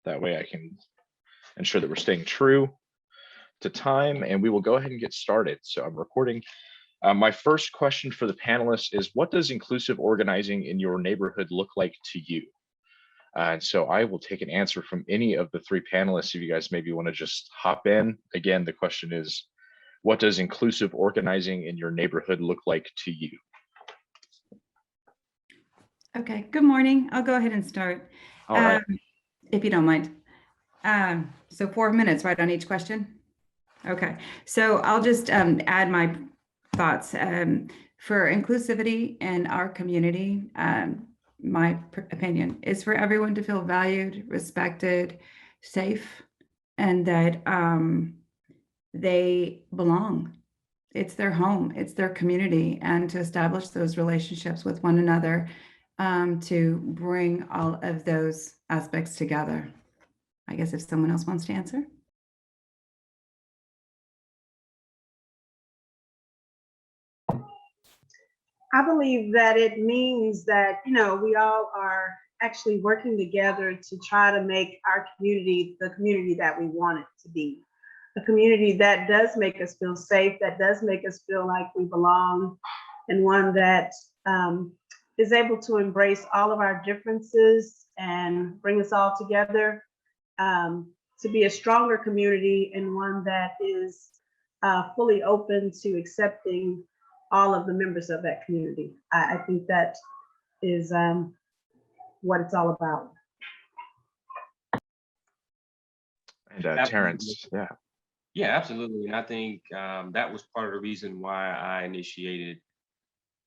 That way I can ensure that we're staying true to time, and we will go ahead and get started. So I'm recording. My first question for the panelists is, what does inclusive organizing in your neighborhood look like to you? And so I will take an answer from any of the three panelists if you guys maybe want to just hop in. Again, the question is, what does inclusive organizing in your neighborhood look like to you? Okay, good morning. I'll go ahead and start. All right. If you don't mind. So 4 minutes, right, on each question? Okay, so I'll just add my thoughts. For inclusivity in our community, my opinion is for everyone to feel valued, respected, safe, and that they belong. It's their home, it's their community, and to establish those relationships with one another to bring all of those aspects together. I guess if someone else wants to answer. I believe that it means that, we all are actually working together to try to make our community the community that we want it to be. A community that does make us feel safe, that does make us feel like we belong, and one that is able to embrace all of our differences and bring us all together, to be a stronger community, and one that is fully open to accepting all of the members of that community. I think that is what it's all about. And Terrence, yeah. Yeah, absolutely. And I think that was part of the reason why I initiated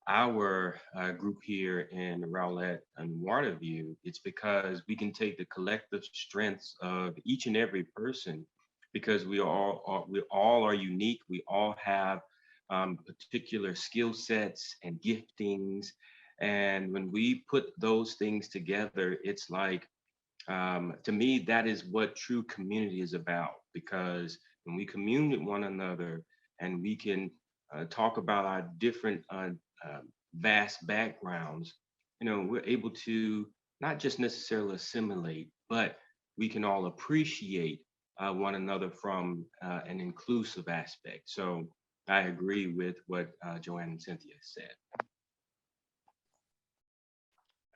our group here in Rowlett and Waterview. It's because we can take the collective strengths of each and every person, because we all are unique. We all have particular skill sets and giftings. And when we put those things together, it's like, to me, that is what true community is about. Because when we commune with one another and we can talk about our different vast backgrounds, we're able to not just necessarily assimilate, but we can all appreciate one another from an inclusive aspect. So I agree with what Joanne and Cynthia said.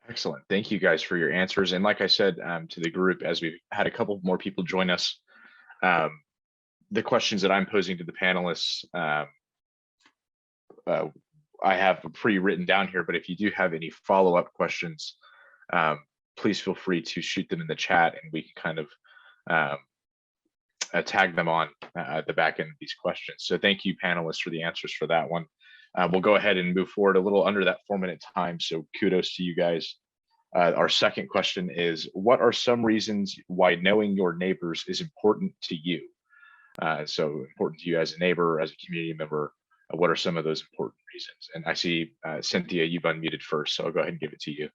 Excellent. Thank you guys for your answers. And like I said to the group, as we've had a couple more people join us, the questions that I'm posing to the panelists, I have pretty written down here, but if you do have any follow-up questions, please feel free to shoot them in the chat, and we can kind of tag them on the back end of these questions. So thank you, panelists, for the answers for that one. We'll go ahead and move forward a little under that 4-minute time, so kudos to you guys. Our second question is, what are some reasons why knowing your neighbors is important to you? So important to you as a neighbor, as a community member, what are some of those important reasons? And I see, Cynthia, you've unmuted first, so I'll go ahead and give it to you.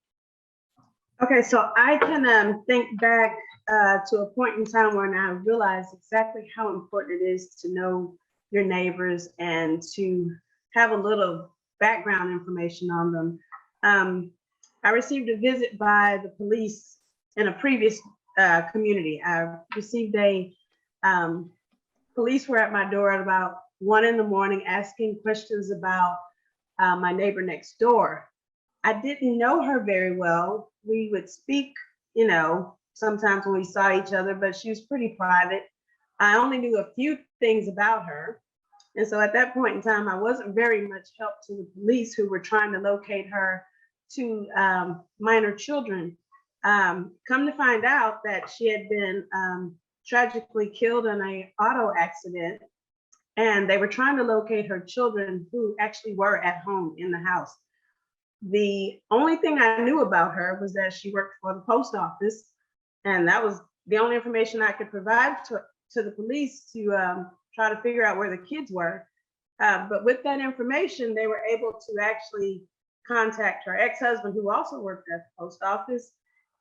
Okay, so I can think back to a point in time when I realized exactly how important it is to know your neighbors and to have a little background information on them. I received a visit by the police in a previous community. I received police were at my door at about 1 in the morning asking questions about my neighbor next door. I didn't know her very well. We would speak, sometimes when we saw each other, but she was pretty private. I only knew a few things about her. And so at that point in time, I wasn't very much help to the police, who were trying to locate her to minor children. Come to find out that she had been tragically killed in an auto accident, and they were trying to locate her children, who actually were at home in the house. The only thing I knew about her was that she worked for the post office, and that was the only information I could provide to the police to try to figure out where the kids were. But with that information, they were able to actually contact her ex-husband, who also worked at the post office,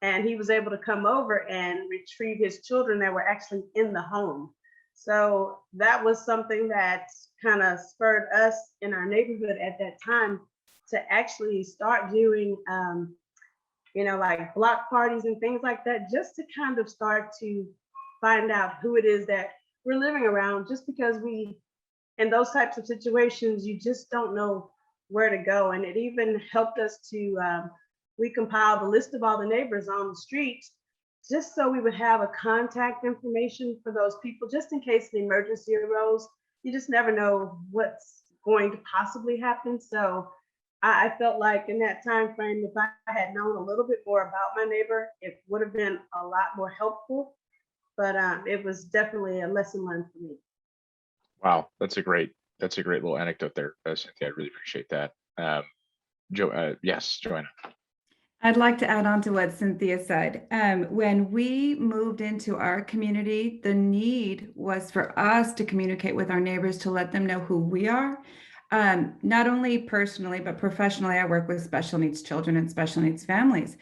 and he was able to come over and retrieve his children that were actually in the home. So that was something that kind of spurred us in our neighborhood at that time to actually start doing like block parties and things like that, just to kind of start to find out who it is that we're living around, just because in those types of situations, you just don't know where to go. And it even helped us to, we compiled a list of all the neighbors on the street, just so we would have a contact information for those people, just in case an emergency arose. You just never know what's going to possibly happen. So I felt like in that time frame, if I had known a little bit more about my neighbor, it would have been a lot more helpful. But it was definitely a lesson learned for me. Wow, that's a great little anecdote there, Cynthia. I really appreciate that. Yes, Joanna. I'd like to add on to what Cynthia said. When we moved into our community, the need was for us to communicate with our neighbors to let them know who we are. Not only personally, but professionally, I work with special needs children and special needs families.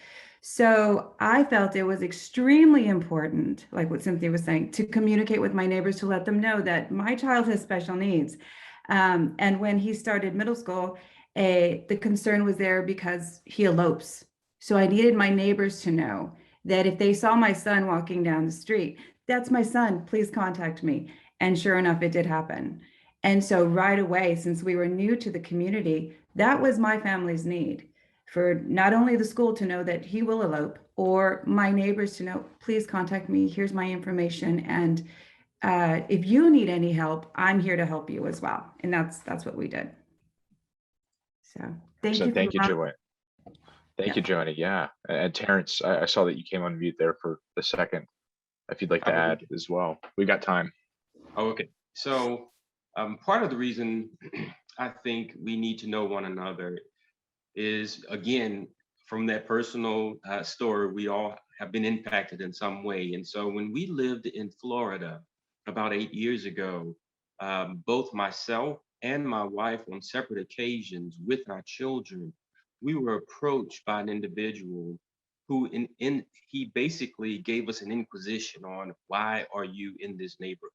So I felt it was extremely important, like what Cynthia was saying, to communicate with my neighbors to let them know that my child has special needs. And when he started middle school, the concern was there because he elopes. So I needed my neighbors to know that if they saw my son walking down the street, that's my son, please contact me. And sure enough, it did happen. And so right away, since we were new to the community, that was my family's need, for not only the school to know that he will elope, or my neighbors to know, please contact me, here's my information. And if you need any help, I'm here to help you as well. And that's what we did. So thank you. Thank you, Joanna. Thank Yeah. you, Joanna. Yeah. And Terrence, I saw that you came on mute there for a second. If you'd like to add as well, we got time. Oh, okay. So part of the reason I think we need to know one another is, again, from that personal story, we all have been impacted in some way. And so when we lived in Florida about 8 years ago, both myself and my wife, on separate occasions with our children, we were approached by an individual who he basically gave us an inquisition on, why are you in this neighborhood?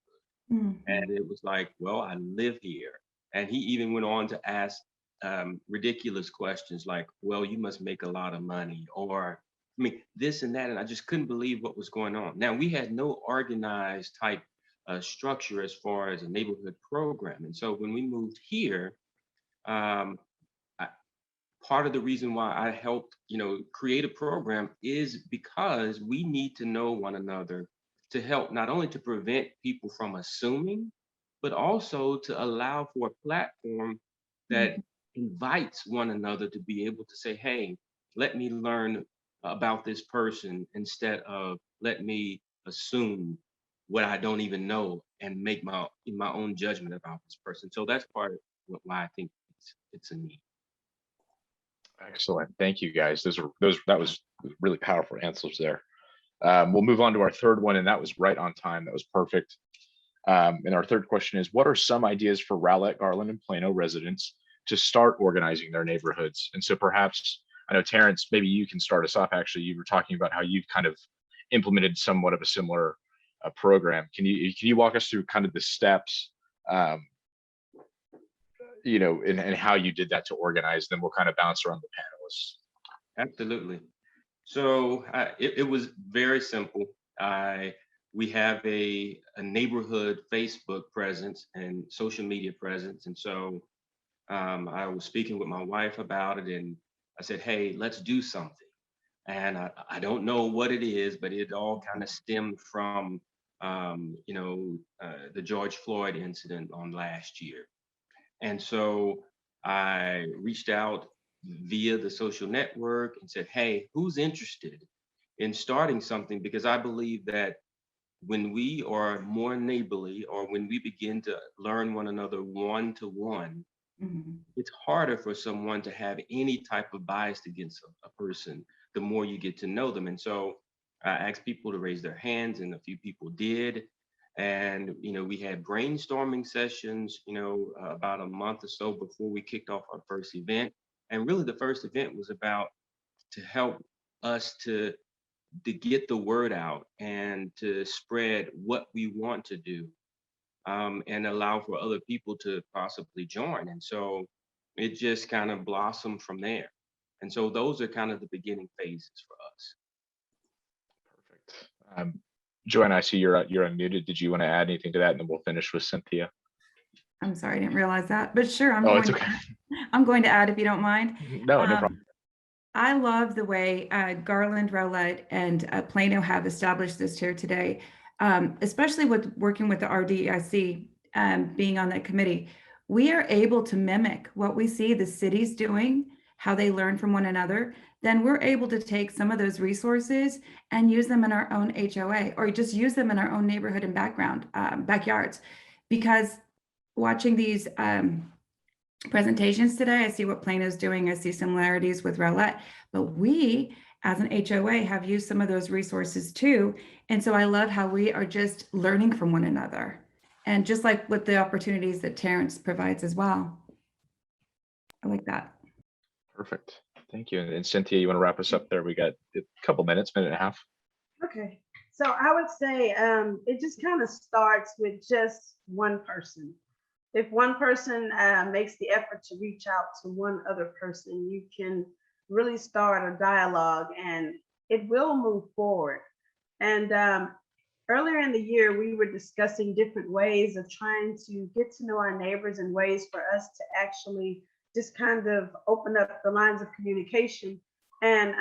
Mhm. And it was like, well, I live here. And he even went on to ask ridiculous questions like, well, you must make a lot of money, or I mean, this and that. And I just couldn't believe what was going on. Now, we had no organized type structure as far as a neighborhood program. And so when we moved here, um, part of the reason why I helped, create a program is because we need to know one another to help, not only to prevent people from assuming, but also to allow for a platform that invites one another to be able to say, hey, let me learn about this person instead of let me assume what I don't even know and make my own judgment about this person. So that's part of why I think it's a need. Excellent. Thank you, guys. That was really powerful answers there. We'll move on to our third one, and that was right on time. That was perfect. And our third question is, what are some ideas for Rowlett, Garland, and Plano residents to start organizing their neighborhoods? And so perhaps, I know, Terrence, maybe you can start us off. Actually, you were talking about how you've kind of implemented somewhat of a similar program. Can you walk us through kind of the steps, and how you did that to organize? Then we'll kind of bounce around the panelists. Absolutely. So it was very simple. We have a neighborhood Facebook presence and social media presence. And so I was speaking with my wife about it, and I said, hey, let's do something. And I don't know what it is, but it all kind of stemmed from, the George Floyd incident on last year. And so I reached out via the social network and said, hey, who's interested in starting something? Because I believe that when we are more neighborly, or when we begin to learn one another one to one, it's harder for someone to have any type of bias against a person the more you get to know them. And so I asked people to raise their hands, and a few people did. And we had brainstorming sessions about a month or so before we kicked off our first event. And really the first event was about to help us to get the word out and to spread what we want to do, and allow for other people to possibly join. And so it just kind of blossomed from there. And so those are kind of the beginning phases for us. Perfect. Joanna, I see you're unmuted. Did you want to add anything to that? And then we'll finish with Cynthia. I'm sorry, I didn't realize that, but sure, I'm Oh, going it's to, okay. I'm going to add if you don't mind. No, no problem. I love the way Garland, Rowlett, and Plano have established this here today, especially with working with the RDIC, being on that committee. We are able to mimic what we see the cities doing, how they learn from one another. Then we're able to take some of those resources and use them in our own HOA, or just use them in our own neighborhood and backyards. Because watching these presentations today, I see what Plano's doing. I see similarities with Rowlett, but we as an HOA have used some of those resources too. And so I love how we are just learning from one another, and just like with the opportunities that Terrence provides as well. I like that. Perfect. Thank you. And Cynthia, you want to wrap us up there? We got a couple minutes, minute and a half. Okay. So I would say it just kind of starts with just one person. If one person makes the effort to reach out to one other person, you can really start a dialogue and it will move forward. And earlier in the year, we were discussing different ways of trying to get to know our neighbors and ways for us to actually just kind of open up the lines of communication. And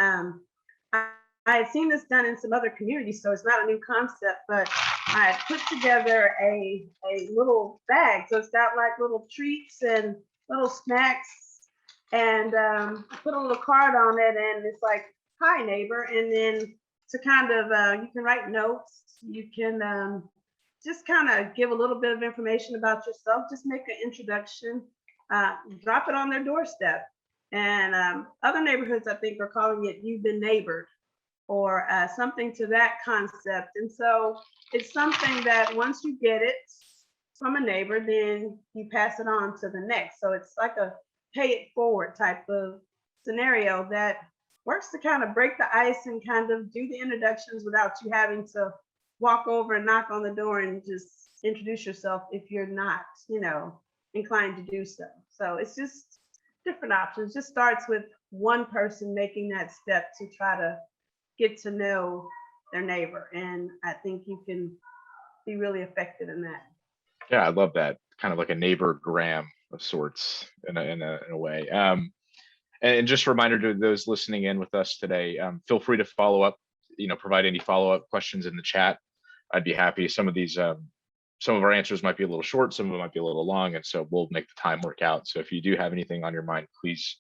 I had seen this done in some other communities, so it's not a new concept, but I had put together a little bag. So it's got like little treats and little snacks, and put a little card on it, and it's like, hi neighbor. And then to kind of, you can write notes, you can just kind of give a little bit of information about yourself, just make an introduction, drop it on their doorstep. And other neighborhoods, I think, are calling it You've Been Neighbored, or something to that concept. And so it's something that once you get it from a neighbor, then you pass it on to the next. So it's like a pay it forward type of scenario that works to kind of break the ice and kind of do the introductions without you having to walk over and knock on the door and just introduce yourself if you're not, inclined to do so. So it's just different options. Just starts with one person making that step to try to get to know their neighbor. And I think you can be really effective in that. Yeah, I love that. Kind of like a neighborgram of sorts in a way. And just a reminder to those listening in with us today, feel free to follow up, provide any follow-up questions in the chat. I'd be happy. Some of these, some of our answers might be a little short, some of them might be a little long, and so we'll make the time work out. So if you do have anything on your mind, please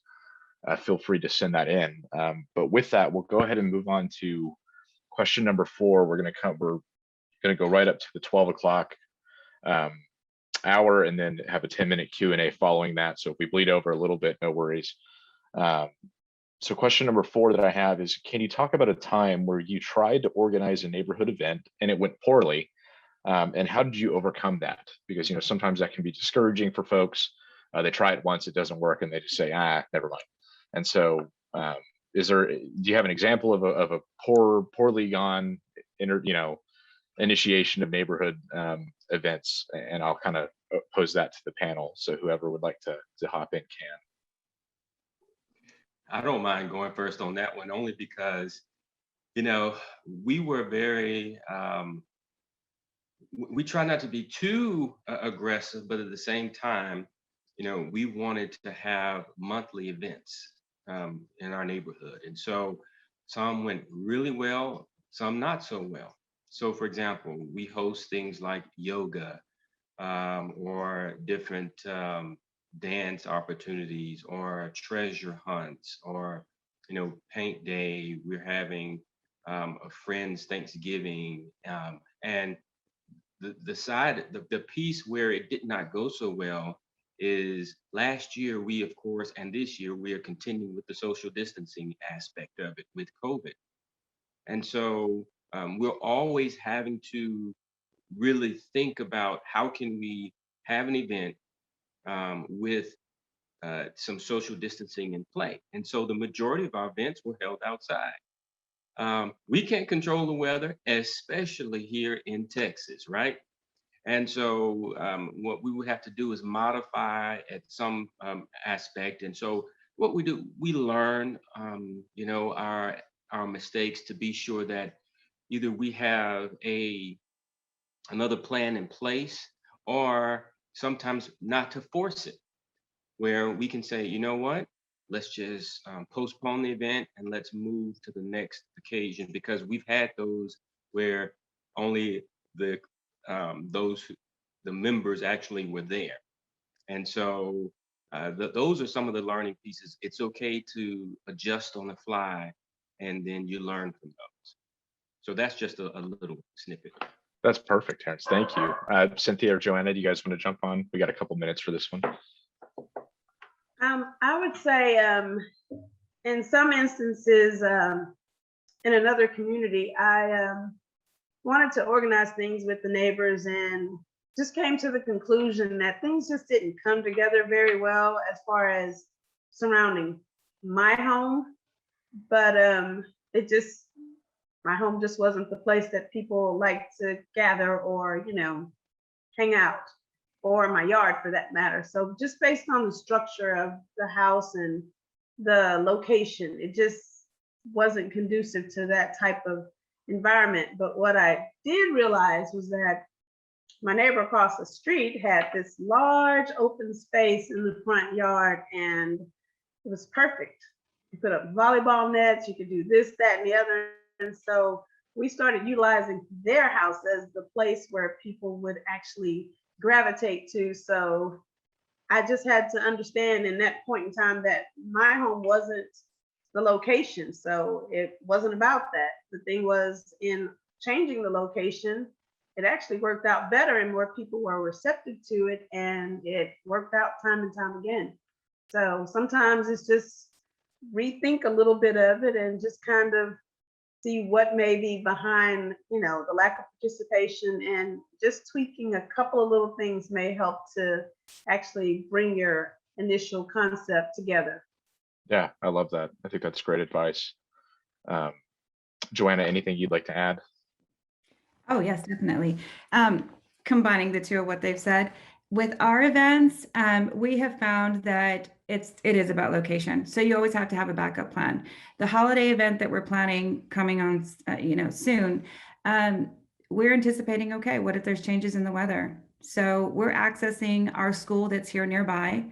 feel free to send that in. But with that, we'll go ahead and move on to question number 4. We're going to go right up to the 12 o'clock hour, and then have a 10-minute Q&A following that. So if we bleed over a little bit, no worries. So question number 4 that I have is, can you talk about a time where you tried to organize a neighborhood event and it went poorly? And how did you overcome that? Because sometimes that can be discouraging for folks. They try it once, it doesn't work, and they just say, never mind. And so do you have an example of a poorly gone initiation of neighborhood events? And I'll kind of pose that to the panel, so whoever would like to hop in can. I don't mind going first on that one, only because, we were very, we try not to be too aggressive, but at the same time, we wanted to have monthly events in our neighborhood. And so some went really well, some not so well. So for example, we host things like yoga or different dance opportunities, or treasure hunts, or paint day. We're having a friend's Thanksgiving, and the piece where it did not go so well is last year we, of course, and this year we are continuing with the social distancing aspect of it with COVID. And so we're always having to really think about how can we have an event with some social distancing in play. And so the majority of our events were held outside. We can't control the weather, especially here in Texas, right? And so what we would have to do is modify at some aspect. And so what we do, we learn, you know, our mistakes to be sure that either we have another plan in place, or sometimes not to force it, where we can say, you know what, let's just postpone the event and let's move to the next occasion, because we've had those where only the the members actually were there. And so those are some of the learning pieces. It's okay to adjust on the fly, and then you learn from those. So that's just a little snippet. That's perfect, Terrence. Thank you. Cynthia or Joanna, do you guys want to jump on? We got a couple minutes for this one. I would say in some instances, in another community, I wanted to organize things with the neighbors and just came to the conclusion that things just didn't come together very well as far as surrounding my home. But my home just wasn't the place that people like to gather or, you know, hang out, or my yard for that matter. So just based on the structure of the house and the location, it just wasn't conducive to that type of environment. But what I did realize was that my neighbor across the street had this large open space in the front yard, and it was perfect. You put up volleyball nets, you could do this, that, and the other. And so we started utilizing their house as the place where people would actually gravitate to. So I just had to understand in that point in time that my home wasn't the location. So it wasn't about that. The thing was, in changing the location, it actually worked out better and more people were receptive to it, and it worked out time and time again. So sometimes it's just rethink a little bit of it and just kind of see what may be behind, you know, the lack of participation, and just tweaking a couple of little things may help to actually bring your initial concept together. Yeah, I love that. I think that's great advice. Joanna, anything you'd like to add? Oh, yes, definitely. Combining the two of what they've said, with our events, we have found that it is about location. So you always have to have a backup plan. The holiday event that we're planning coming on, soon, we're anticipating, okay, what if there's changes in the weather? So we're accessing our school that's here nearby.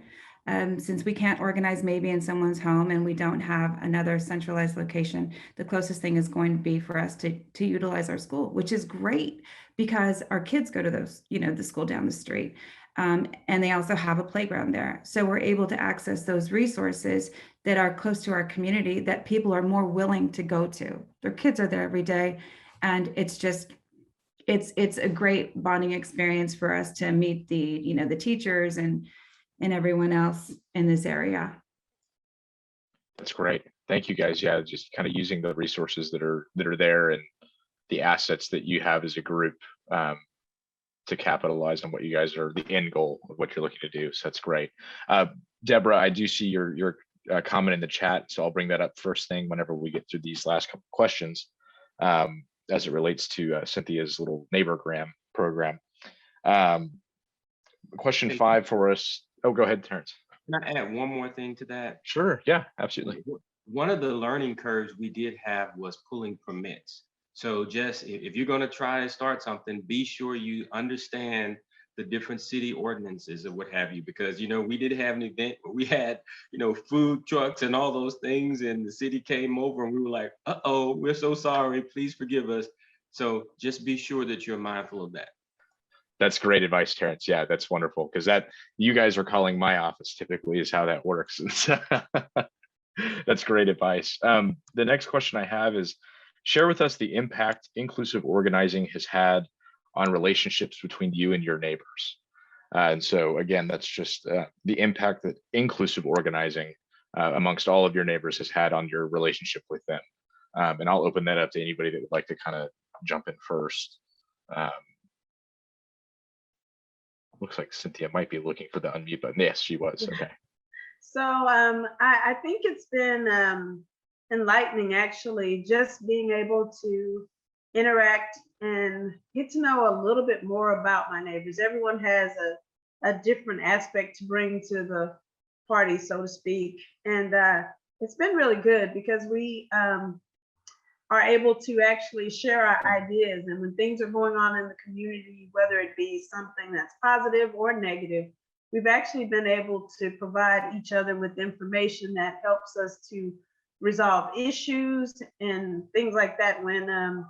Since we can't organize maybe in someone's home and we don't have another centralized location, the closest thing is going to be for us to utilize our school, which is great because our kids go to those, the school down the street. And they also have a playground there. So we're able to access those resources that are close to our community that people are more willing to go to. Their kids are there every day. And it's just, it's a great bonding experience for us to meet the teachers and everyone else in this area. That's great. Thank you guys. Yeah, just kind of using the resources that are there and the assets that you have as a group to capitalize on what you guys are, the end goal of what you're looking to do. So that's great. Deborah, I do see your comment in the chat, so I'll bring that up first thing whenever we get through these last couple questions as it relates to Cynthia's little neighborgram program. Question 5 for us. Oh, go ahead, Terrence. Can I add one more thing to that? Sure. Yeah, absolutely. One of the learning curves we did have was pulling permits. So just if you're going to try to start something, be sure you understand the different city ordinances or what have you, because, we did have an event where we had, food trucks and all those things, and the city came over and we were like, uh-oh, we're so sorry, please forgive us. So just be sure that you're mindful of that. That's great advice, Terrence. Yeah, that's wonderful, because that you guys are calling my office typically is how that works. And so that's great advice. The next question I have is, share with us the impact inclusive organizing has had on relationships between you and your neighbors. And so again, that's just the impact that inclusive organizing amongst all of your neighbors has had on your relationship with them. And I'll open that up to anybody that would like to kind of jump in first. Looks like Cynthia might be looking for the unmute button. Yes, she was. Okay. So I think it's been enlightening, actually, just being able to interact and get to know a little bit more about my neighbors. Everyone has a different aspect to bring to the party, so to speak. And it's been really good because we are able to actually share our ideas. And when things are going on in the community, whether it be something that's positive or negative, we've actually been able to provide each other with information that helps us to resolve issues and things like that when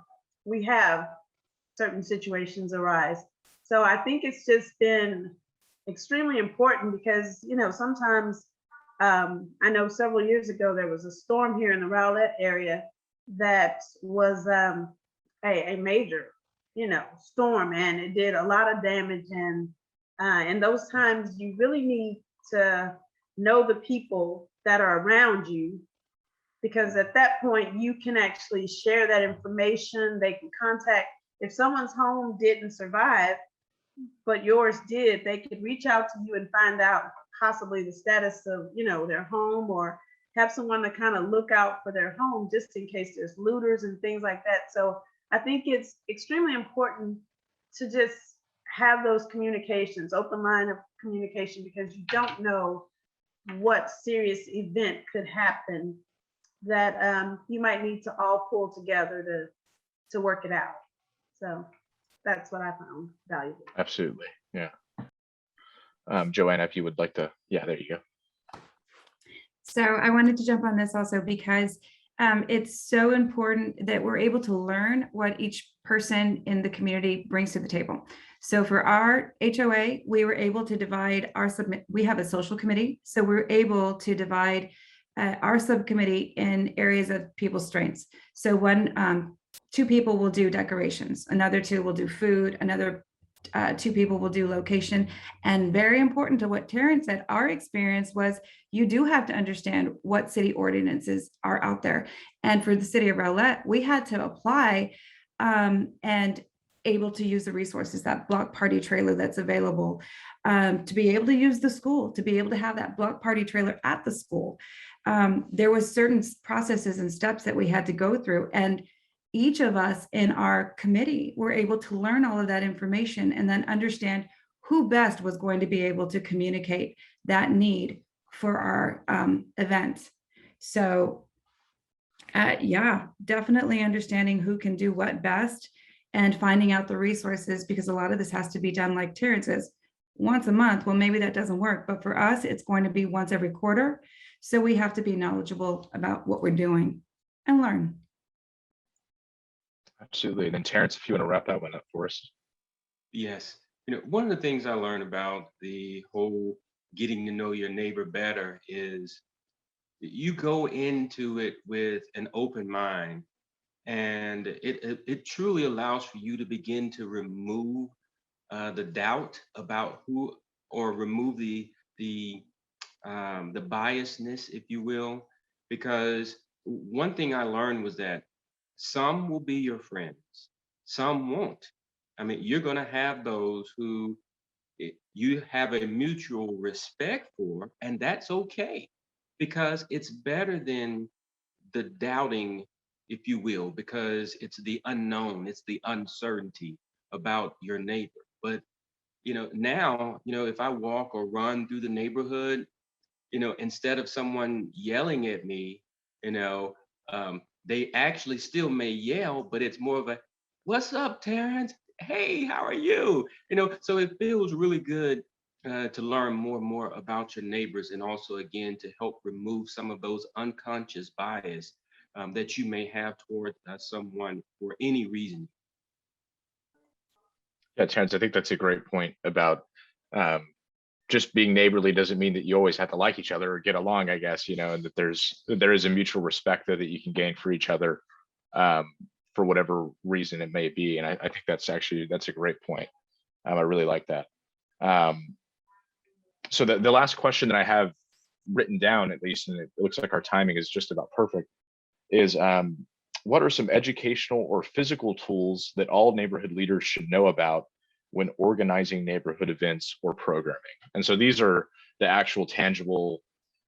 we have certain situations arise. So I think it's just been extremely important because, you know, sometimes I know several years ago there was a storm here in the Rowlett area that was a major, you know, storm, and it did a lot of damage. And in those times, you really need to know the people that are around you, because at that point you can actually share that information. They can contact, if someone's home didn't survive but yours did, they could reach out to you and find out possibly the status of, you know, their home, or have someone to kind of look out for their home just in case there's looters and things like that. So I think it's extremely important to just have those communications, open line of communication, because you don't know what serious event could happen that you might need to all pull together to work it out. So that's what I found valuable. Absolutely. Yeah. Joanna, if you would like to, yeah, there you go. So I wanted to jump on this also because it's so important that we're able to learn what each person in the community brings to the table. So for our HOA, we were able to divide our we have a social committee. So we're able to divide our subcommittee in areas of people's strengths. So two people will do decorations, another two will do food, another two people will do location. And very important to what Terrence said, our experience was you do have to understand what city ordinances are out there. And for the city of Rowlett, we had to apply and able to use the resources, that block party trailer that's available, to be able to use the school, to be able to have that block party trailer at the school. There was certain processes and steps that we had to go through, and each of us in our committee were able to learn all of that information and then understand who best was going to be able to communicate that need for our event. So yeah, definitely understanding who can do what best and finding out the resources, because a lot of this has to be done, like Terrence says, once a month. Well, maybe that doesn't work, but for us, it's going to be once every quarter. So we have to be knowledgeable about what we're doing and learn. Absolutely. And then Terrence, if you want to wrap that one up for us. Yes. You know, one of the things I learned about the whole getting to know your neighbor better is you go into it with an open mind, and it truly allows for you to begin to remove the doubt about who, or remove the biasness, if you will, because one thing I learned was that some will be your friends, some won't. I mean, you're going to have those who you have a mutual respect for, and that's okay, because it's better than the doubting, if you will, because it's the unknown, it's the uncertainty about your neighbor. But you know, now, you know, if I walk or run through the neighborhood, you know, instead of someone yelling at me, you know, they actually still may yell, but it's more of a, "What's up, Terrence? Hey, how are you?" You know, so it feels really good to learn more and more about your neighbors, and also, again, to help remove some of those unconscious bias that you may have toward someone for any reason. Yeah, Terrence, I think that's a great point about just being neighborly doesn't mean that you always have to like each other or get along, I guess, you know, and that there is a mutual respect there that you can gain for each other for whatever reason it may be. And I think that's a great point. I really like that. So the last question that I have written down, at least, and it looks like our timing is just about perfect, is what are some educational or physical tools that all neighborhood leaders should know about when organizing neighborhood events or programming? And so these are the actual tangible,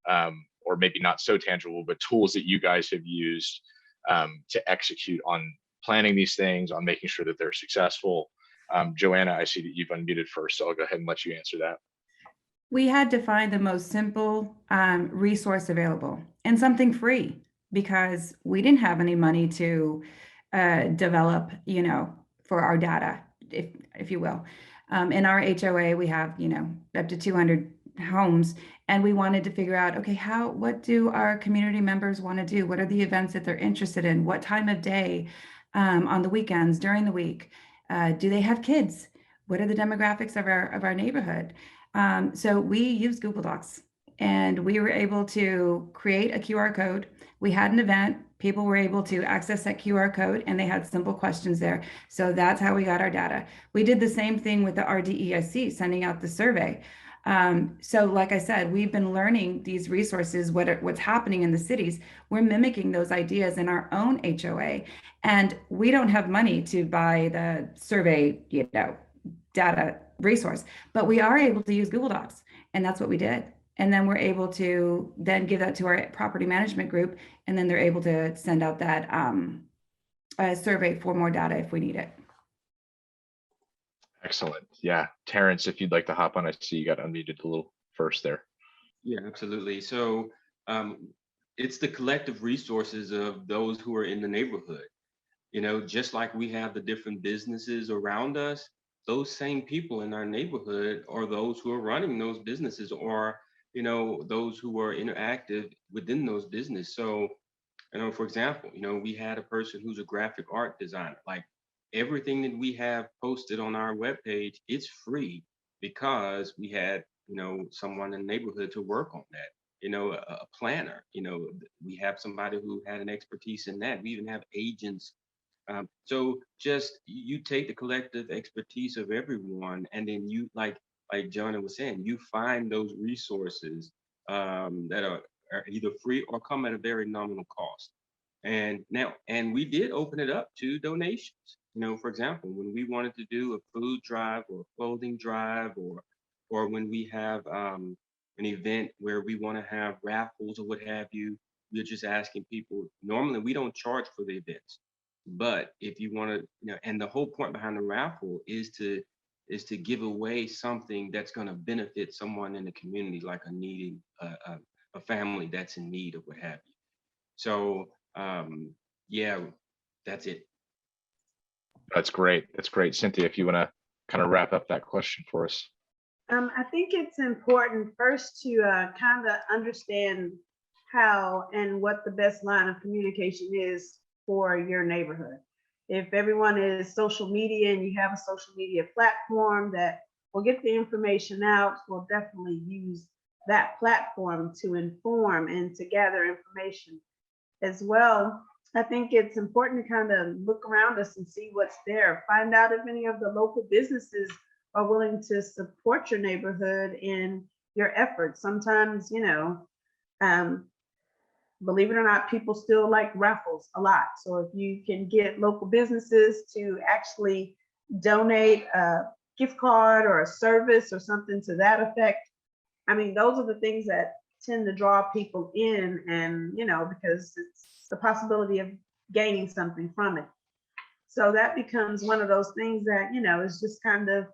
or maybe not so tangible, but tools that you guys have used to execute on planning these things, on making sure that they're successful. Joanna, I see that you've unmuted first, so I'll go ahead and let you answer that. We had to find the most simple resource available and something free because we didn't have any money to develop, for our data, if you will. In our HOA, we have, up to 200 homes, and we wanted to figure out, okay, what do our community members want to do? What are the events that they're interested in? What time of day, on the weekends, during the week? Do they have kids? What are the demographics of our neighborhood? So we use Google Docs, and we were able to create a QR code. We had an event, people were able to access that QR code, and they had simple questions there. So that's how we got our data. We did the same thing with the RDEIC, sending out the survey. So like I said, we've been learning these resources, what's happening in the cities. We're mimicking those ideas in our own HOA, and we don't have money to buy the survey, data resource, but we are able to use Google Docs, and that's what we did. And then we're able to then give that to our property management group, and then they're able to send out that survey for more data if we need it. Excellent. Yeah. Terrence, if you'd like to hop on, I see you got unmuted a little first there. Yeah, absolutely. So it's the collective resources of those who are in the neighborhood. Just like we have the different businesses around us, those same people in our neighborhood are those who are running those businesses, or those who are interactive within those businesses. So for example, we had a person who's a graphic art designer. Like, everything that we have posted on our webpage, it's free because we had someone in the neighborhood to work on that. A planner. We have somebody who had an expertise in that. We even have agents. So just you take the collective expertise of everyone, and then you, like Jonah was saying, you find those resources that are either free or come at a very nominal cost. And we did open it up to donations. For example, when we wanted to do a food drive or a clothing drive, or when we have an event where we want to have raffles or what have you, we're just asking people. Normally, we don't charge for the events, but if you want to, and the whole point behind the raffle is to give away something that's going to benefit someone in the community, like a family that's in need or what have you. So yeah, that's it. That's great. That's great. Cynthia, if you want to kind of wrap up that question for us. I think it's important first to kind of understand how and what the best line of communication is for your neighborhood. If everyone is social media and you have a social media platform that will get the information out, we'll definitely use that platform to inform and to gather information as well. I think it's important to kind of look around us and see what's there. Find out if any of the local businesses are willing to support your neighborhood in your efforts. Sometimes, believe it or not, people still like raffles a lot. So if you can get local businesses to actually donate a gift card or a service or something to that effect, I mean, those are the things that tend to draw people in, and because it's the possibility of gaining something from it. So that becomes one of those things that is just kind of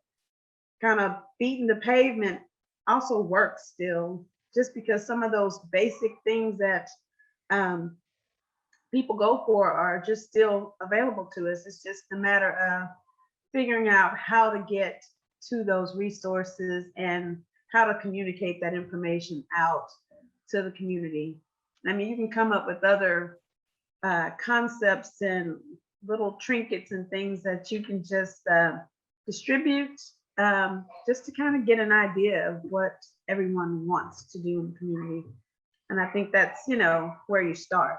beating the pavement also works still, just because some of those basic things that people go for are just still available to us. It's just a matter of figuring out how to get to those resources and how to communicate that information out to the community. I mean, you can come up with other concepts and little trinkets and things that you can just distribute, just to kind of get an idea of what everyone wants to do in the community. And I think that's, where you start,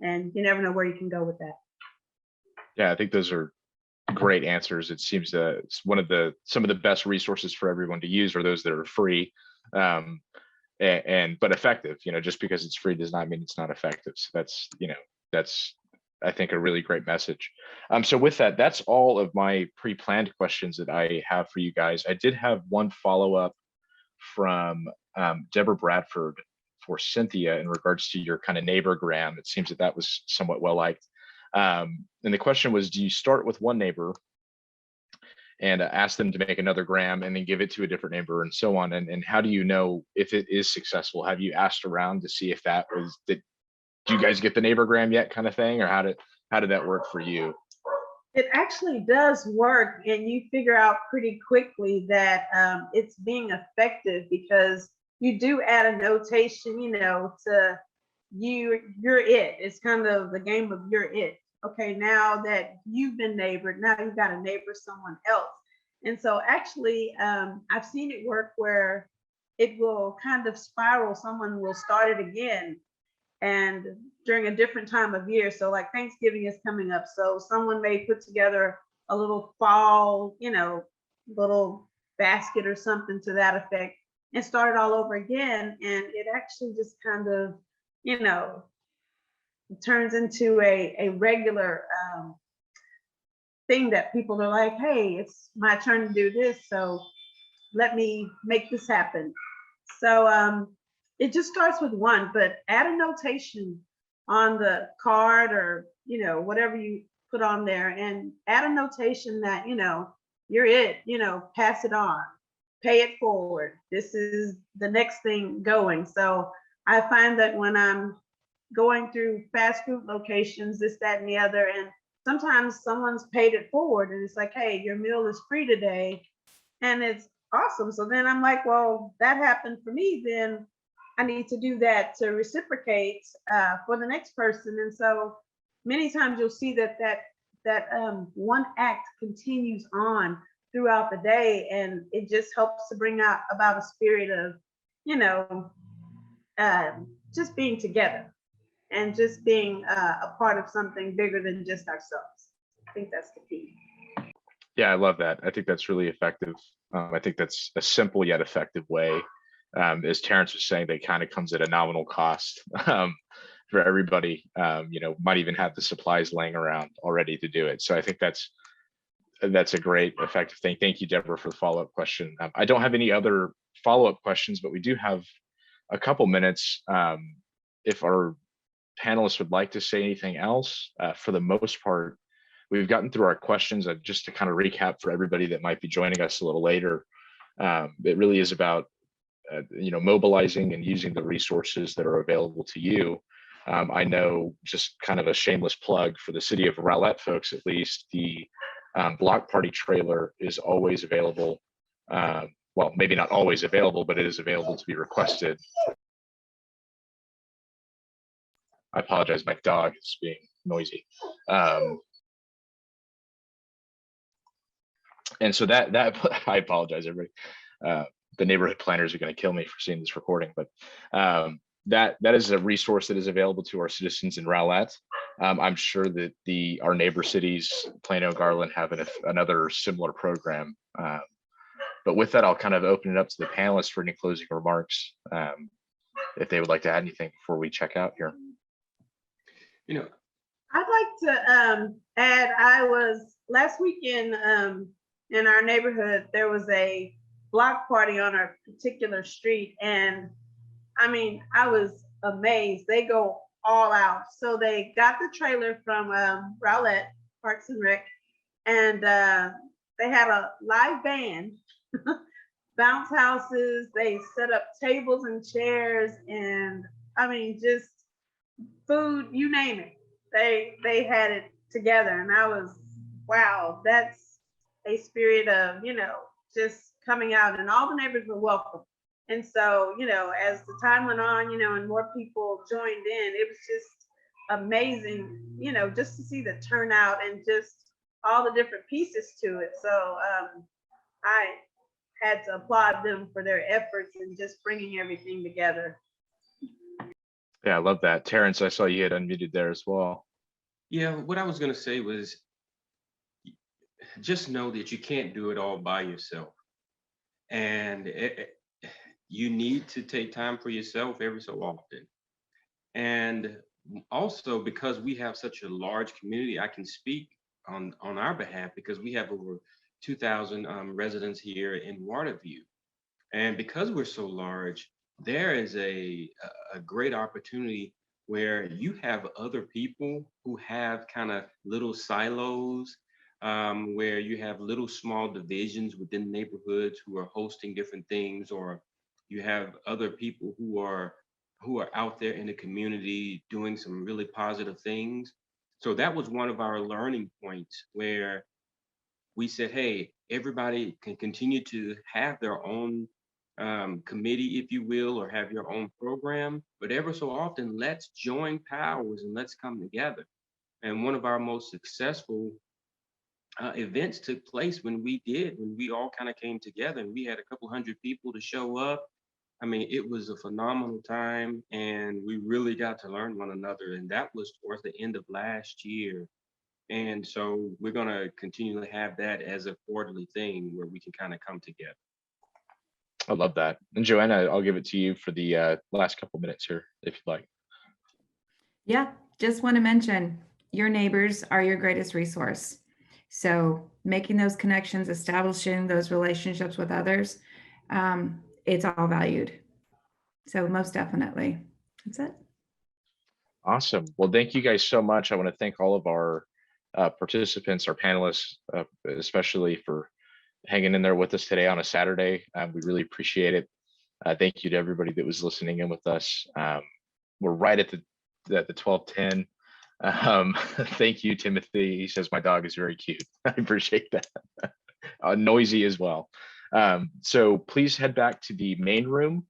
and you never know where you can go with that. Yeah, I think those are great answers. It seems that it's some of the best resources for everyone to use are those that are free, but effective. Just because it's free does not mean it's not effective. So that's I think a really great message. So with that, that's all of my pre-planned questions that I have for you guys. I did have one follow-up from Deborah Bradford for Cynthia in regards to your kind of neighborgram. It seems that was somewhat well liked. And the question was, do you start with one neighbor and ask them to make another gram and then give it to a different neighbor and so on. And how do you know if it is successful? Have you asked around to see if that was, do you guys get the neighbor gram yet, kind of thing? Or how did that work for you? It actually does work, and you figure out pretty quickly that it's being effective, because you do add a notation, to you're it. It's kind of the game of you're it. Okay, now that you've been neighbored, now you've got to neighbor someone else. And so actually, I've seen it work where it will kind of spiral. Someone will start it again, and during a different time of year. So like Thanksgiving is coming up. So someone may put together a little fall, little basket or something to that effect, and start it all over again. And it actually just kind of, turns into a regular thing that people are like, hey, it's my turn to do this. So let me make this happen. So it just starts with one, but add a notation on the card, or whatever you put on there, and add a notation that you're it, pass it on, pay it forward, this is the next thing going. So I find that when I'm going through fast food locations, this, that, and the other, and sometimes someone's paid it forward and it's like, hey, your meal is free today, and it's awesome. So then I'm like, well, that happened for me, then I need to do that to reciprocate for the next person. And so many times you'll see that one act continues on throughout the day, and it just helps to bring out about a spirit of, just being together and just being a part of something bigger than just ourselves. I think that's the key. Yeah, I love that. I think that's really effective. I think that's a simple yet effective way. As Terrence was saying, that kind of comes at a nominal cost for everybody. Might even have the supplies laying around already to do it. So I think that's a great effective thing. Thank you, Deborah, for the follow-up question. I don't have any other follow-up questions, but we do have a couple minutes. If our panelists would like to say anything else, for the most part, we've gotten through our questions. Just to kind of recap for everybody that might be joining us a little later, it really is about mobilizing and using the resources that are available to you. I know, just kind of a shameless plug for the City of Rowlett folks, at least, the block party trailer is always available. Well, maybe not always available, but it is available to be requested. I apologize, my dog is being noisy. And so that I apologize, everybody. The neighborhood planners are going to kill me for seeing this recording, but that is a resource that is available to our citizens in Rowlett. I'm sure that our neighbor cities, Plano, Garland, have another similar program. But with that, I'll kind of open it up to the panelists for any closing remarks, if they would like to add anything before we check out here. I'd like to add, I was last weekend in our neighborhood, there was a block party on our particular street, and I mean, I was amazed. They go all out. So they got the trailer from Rowlett Parks and Rec, and they had a live band, bounce houses. They set up tables and chairs, and I mean, just food, you name it. They had it together, and I was, wow, that's a spirit of, just coming out, and all the neighbors were welcome. And so, as the time went on, and more people joined in, it was just amazing, just to see the turnout and just all the different pieces to it. So I had to applaud them for their efforts in just bringing everything together. Yeah, I love that. Terrence, I saw you had unmuted there as well. Yeah, what I was going to say was, just know that you can't do it all by yourself. And you need to take time for yourself every so often. And also, because we have such a large community, I can speak on our behalf, because we have over 2,000 residents here in Waterview. And because we're so large, there is a great opportunity where you have other people who have kind of little silos where you have little small divisions within neighborhoods who are hosting different things, or you have other people who are out there in the community doing some really positive things. So that was one of our learning points where we said, hey, everybody can continue to have their own committee, if you will, or have your own program, but ever so often, let's join powers and let's come together. And one of our most successful events took place when we all kind of came together, and we had a couple hundred people to show up. I mean, it was a phenomenal time, and we really got to learn one another. And that was towards the end of last year. And so we're going to continue to have that as a quarterly thing where we can kind of come together. I love that. And Joanna, I'll give it to you for the last couple minutes here, if you'd like. Yeah, just want to mention your neighbors are your greatest resource. So making those connections, establishing those relationships with others, it's all valued. So most definitely. That's it. Awesome. Well, thank you guys so much. I want to thank all of our participants, our panelists, especially for hanging in there with us today on a Saturday. We really appreciate it. Thank you to everybody that was listening in with us. We're right at the 12:10. Thank you, Timothy. He says my dog is very cute. I appreciate that. Noisy as well. So please head back to the main room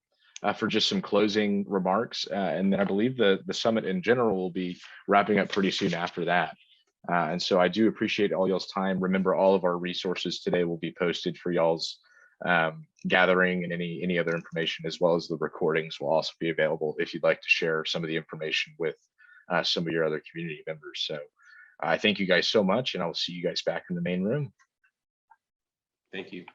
for just some closing remarks. And then I believe the summit in general will be wrapping up pretty soon after that. And so I do appreciate all y'all's time. Remember, all of our resources today will be posted for y'all's gathering, and any other information, as well as the recordings, will also be available if you'd like to share some of the information with some of your other community members. So I thank you guys so much, and I will see you guys back in the main room. Thank you.